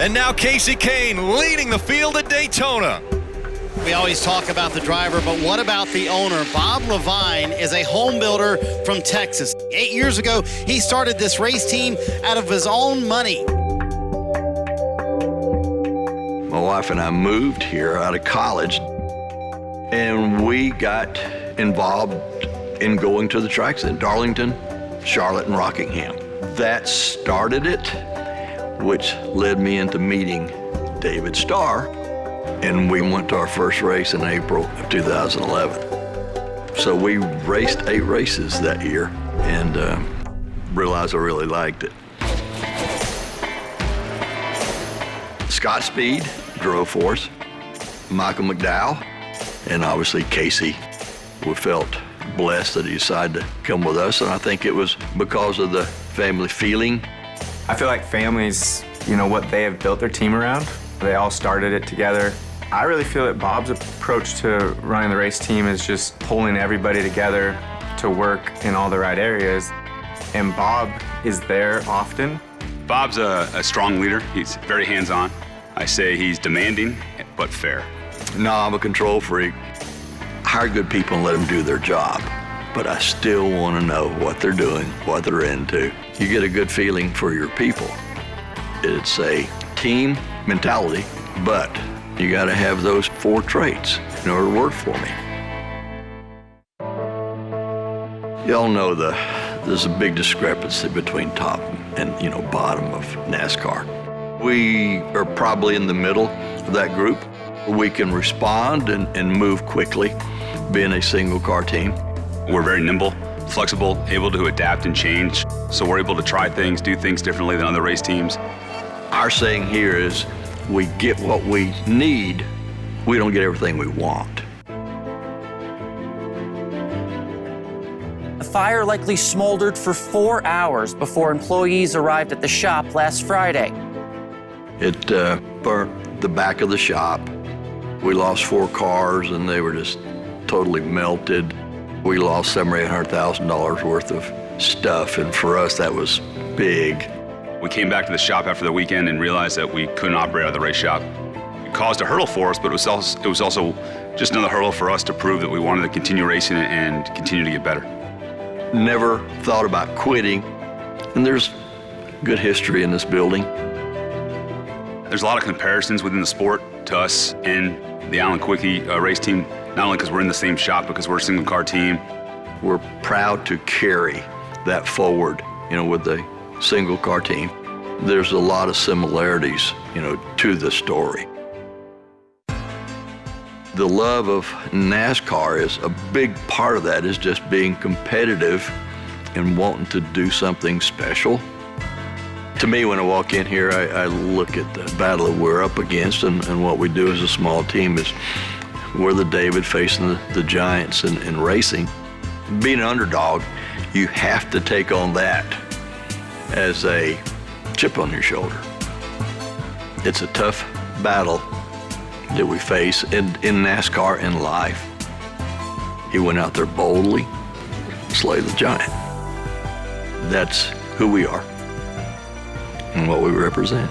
And now Casey Kane leading the field at Daytona. We always talk about the driver, but what about the owner? Bob Leavine is a home builder from Texas. 8 years ago, he started this race team out of his own money. My wife and I moved here out of college, and we got involved in going to the tracks in Darlington, Charlotte, and Rockingham. That started it, which led me into meeting David Starr, and we went to our first race in April of 2011. So we raced 8 races that year and realized I really liked it. Scott Speed drove for us, Michael McDowell, and obviously Casey. We felt blessed that he decided to come with us, and I think it was because of the family feeling. I feel like families, what they have built their team around. They all started it together. I really feel that Bob's approach to running the race team is just pulling everybody together to work in all the right areas. And Bob is there often. Bob's a strong leader. He's very hands-on. I say he's demanding, but fair. No, I'm a control freak. Hire good people and let them do their job. But I still want to know what they're doing, what they're into. You get a good feeling for your people. It's a team mentality, but you got to have those 4 traits in order to work for me. Y'all know there's a big discrepancy between top and bottom of NASCAR. We are probably in the middle of that group. We can respond and move quickly, being a single car team. We're very nimble, flexible, able to adapt and change. So we're able to try things, do things differently than other race teams. Our saying here is, we get what we need, we don't get everything we want. The fire likely smoldered for 4 hours before employees arrived at the shop last Friday. It burnt the back of the shop. We lost 4 cars and they were just totally melted. We lost $700,000 or $800,000 worth of stuff, and for us that was big. We came back to the shop after the weekend and realized that we couldn't operate out of the race shop. It caused a hurdle for us, but it was also just another hurdle for us to prove that we wanted to continue racing and continue to get better. Never thought about quitting, and there's good history in this building. There's a lot of comparisons within the sport to us and the Alan Quickie race team, not only because we're in the same shop, but because we're a single car team. We're proud to carry that forward, with the single car team. There's a lot of similarities, to the story. The love of NASCAR is a big part of that, is just being competitive and wanting to do something special. To me, when I walk in here, I look at the battle that we're up against, and what we do as a small team is we're the David facing the giants in racing. Being an underdog, you have to take on that as a chip on your shoulder. It's a tough battle that we face in NASCAR in life. He went out there boldly, slayed the giant. That's who we are and what we represent.